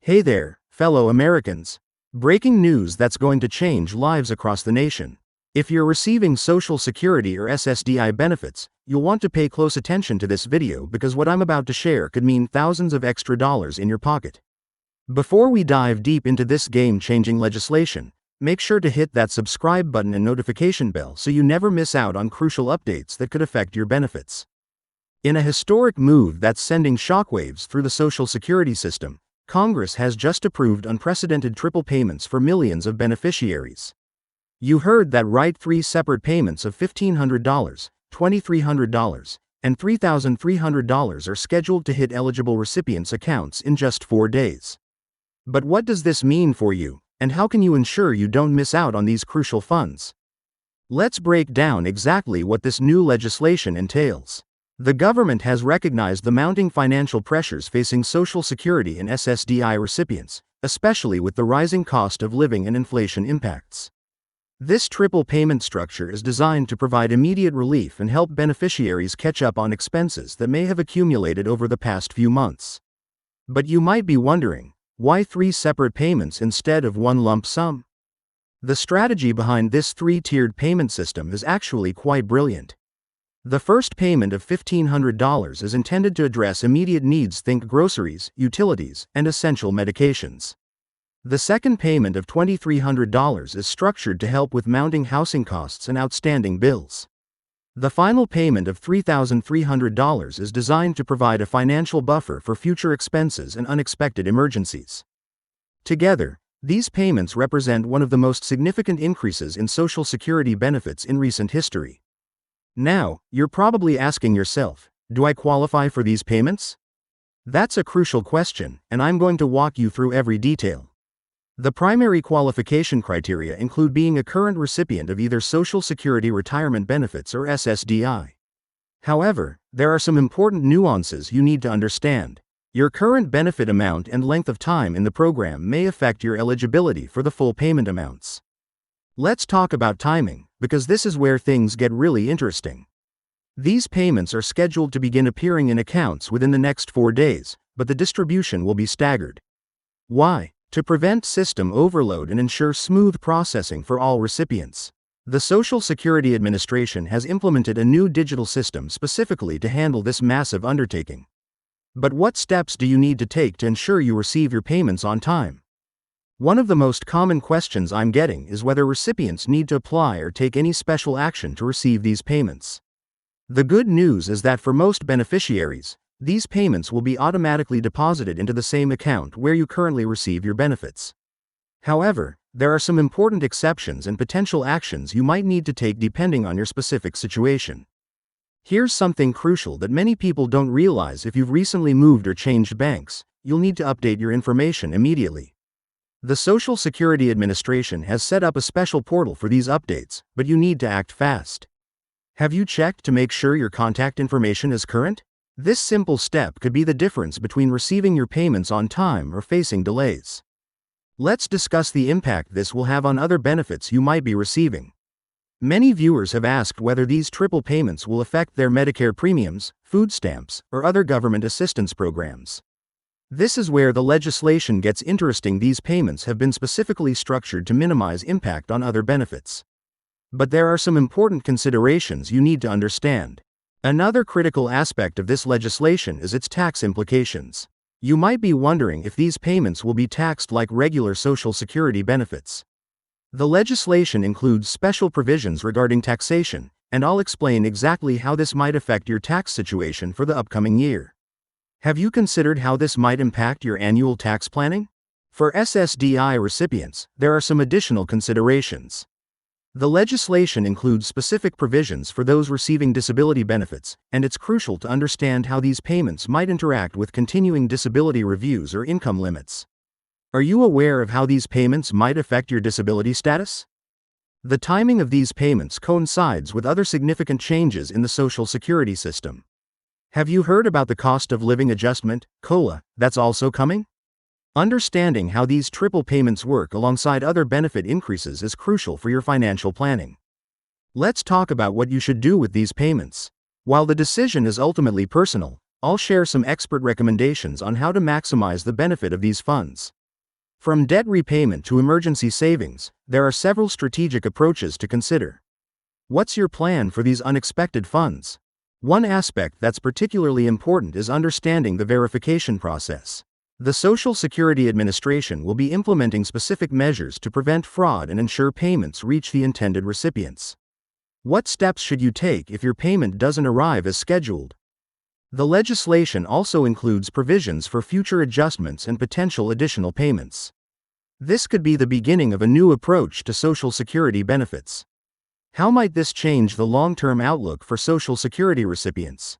Hey there, fellow Americans. Breaking news that's going to change lives across the nation. If you're receiving Social Security or SSDI benefits, you'll want to pay close attention to this video because what I'm about to share could mean thousands of extra dollars in your pocket. Before we dive deep into this game-changing legislation, make sure to hit that subscribe button and notification bell so you never miss out on crucial updates that could affect your benefits. In a historic move that's sending shockwaves through the Social Security system, Congress has just approved unprecedented triple payments for millions of beneficiaries. You heard that right, 3 separate payments of $1,500, $2,300, and $3,300 are scheduled to hit eligible recipients' accounts in just 4 days. But what does this mean for you, and how can you ensure you don't miss out on these crucial funds? Let's break down exactly what this new legislation entails. The government has recognized the mounting financial pressures facing Social Security and SSDI recipients, especially with the rising cost of living and inflation impacts. This triple payment structure is designed to provide immediate relief and help beneficiaries catch up on expenses that may have accumulated over the past few months. But you might be wondering, why 3 separate payments instead of one lump sum? The strategy behind this 3-tiered payment system is actually quite brilliant. The first payment of $1,500 is intended to address immediate needs, think groceries, utilities, and essential medications. The second payment of $2,300 is structured to help with mounting housing costs and outstanding bills. The final payment of $3,300 is designed to provide a financial buffer for future expenses and unexpected emergencies. Together, these payments represent one of the most significant increases in Social Security benefits in recent history. Now, you're probably asking yourself, do I qualify for these payments? That's a crucial question, and I'm going to walk you through every detail. The primary qualification criteria include being a current recipient of either Social Security retirement benefits or SSDI. However, there are some important nuances you need to understand. Your current benefit amount and length of time in the program may affect your eligibility for the full payment amounts. Let's talk about timing, because this is where things get really interesting. These payments are scheduled to begin appearing in accounts within the next 4 days, but the distribution will be staggered. Why? To prevent system overload and ensure smooth processing for all recipients. The Social Security Administration has implemented a new digital system specifically to handle this massive undertaking. But what steps do you need to take to ensure you receive your payments on time? One of the most common questions I'm getting is whether recipients need to apply or take any special action to receive these payments. The good news is that for most beneficiaries, these payments will be automatically deposited into the same account where you currently receive your benefits. However, there are some important exceptions and potential actions you might need to take depending on your specific situation. Here's something crucial that many people don't realize: if you've recently moved or changed banks, you'll need to update your information immediately. The Social Security Administration has set up a special portal for these updates, but you need to act fast. Have you checked to make sure your contact information is current? This simple step could be the difference between receiving your payments on time or facing delays. Let's discuss the impact this will have on other benefits you might be receiving. Many viewers have asked whether these triple payments will affect their Medicare premiums, food stamps, or other government assistance programs. This is where the legislation gets interesting. These payments have been specifically structured to minimize impact on other benefits. But there are some important considerations you need to understand. Another critical aspect of this legislation is its tax implications. You might be wondering if these payments will be taxed like regular Social Security benefits. The legislation includes special provisions regarding taxation, and I'll explain exactly how this might affect your tax situation for the upcoming year. Have you considered how this might impact your annual tax planning? For SSDI recipients, there are some additional considerations. The legislation includes specific provisions for those receiving disability benefits, and it's crucial to understand how these payments might interact with continuing disability reviews or income limits. Are you aware of how these payments might affect your disability status? The timing of these payments coincides with other significant changes in the Social Security system. Have you heard about the cost of living adjustment, COLA, that's also coming? Understanding how these triple payments work alongside other benefit increases is crucial for your financial planning. Let's talk about what you should do with these payments. While the decision is ultimately personal, I'll share some expert recommendations on how to maximize the benefit of these funds. From debt repayment to emergency savings, there are several strategic approaches to consider. What's your plan for these unexpected funds? One aspect that's particularly important is understanding the verification process. The Social Security Administration will be implementing specific measures to prevent fraud and ensure payments reach the intended recipients. What steps should you take if your payment doesn't arrive as scheduled? The legislation also includes provisions for future adjustments and potential additional payments. This could be the beginning of a new approach to Social Security benefits. How might this change the long-term outlook for Social Security recipients?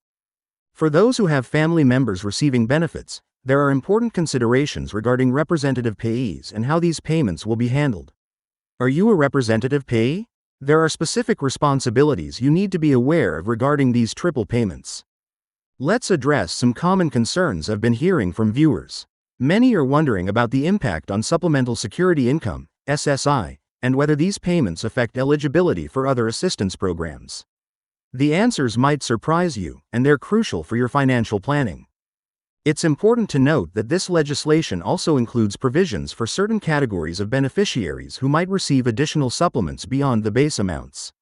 For those who have family members receiving benefits, there are important considerations regarding representative payees and how these payments will be handled. Are you a representative payee? There are specific responsibilities you need to be aware of regarding these triple payments. Let's address some common concerns I've been hearing from viewers. Many are wondering about the impact on Supplemental Security Income, SSI, and whether these payments affect eligibility for other assistance programs. The answers might surprise you, and they're crucial for your financial planning. It's important to note that this legislation also includes provisions for certain categories of beneficiaries who might receive additional supplements beyond the base amounts.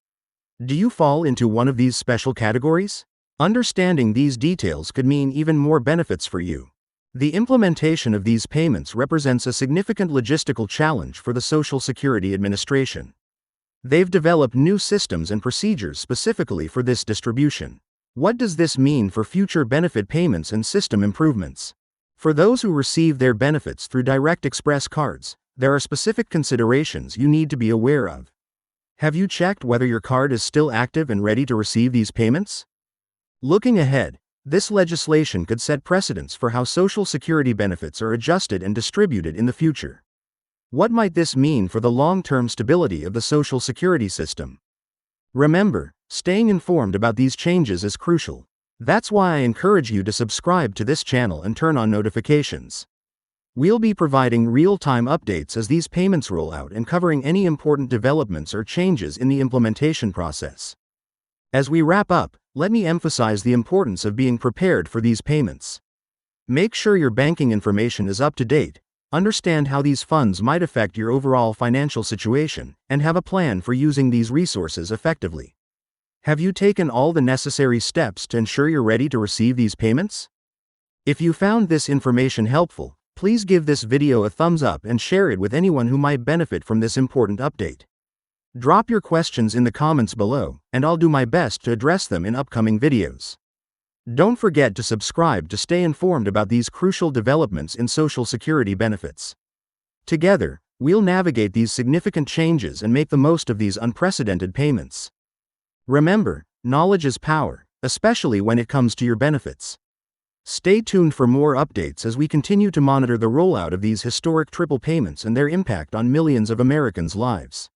Do you fall into one of these special categories? Understanding these details could mean even more benefits for you. The implementation of these payments represents a significant logistical challenge for the Social Security Administration. They've developed new systems and procedures specifically for this distribution. What does this mean for future benefit payments and system improvements? For those who receive their benefits through Direct Express cards, there are specific considerations you need to be aware of. Have you checked whether your card is still active and ready to receive these payments? Looking ahead, this legislation could set precedents for how Social Security benefits are adjusted and distributed in the future. What might this mean for the long-term stability of the Social Security system? Remember, staying informed about these changes is crucial. That's why I encourage you to subscribe to this channel and turn on notifications. We'll be providing real-time updates as these payments roll out and covering any important developments or changes in the implementation process. As we wrap up, let me emphasize the importance of being prepared for these payments. Make sure your banking information is up to date, understand how these funds might affect your overall financial situation, and have a plan for using these resources effectively. Have you taken all the necessary steps to ensure you're ready to receive these payments? If you found this information helpful, please give this video a thumbs up and share it with anyone who might benefit from this important update. Drop your questions in the comments below, and I'll do my best to address them in upcoming videos. Don't forget to subscribe to stay informed about these crucial developments in Social Security benefits. Together, we'll navigate these significant changes and make the most of these unprecedented payments. Remember, knowledge is power, especially when it comes to your benefits. Stay tuned for more updates as we continue to monitor the rollout of these historic triple payments and their impact on millions of Americans' lives.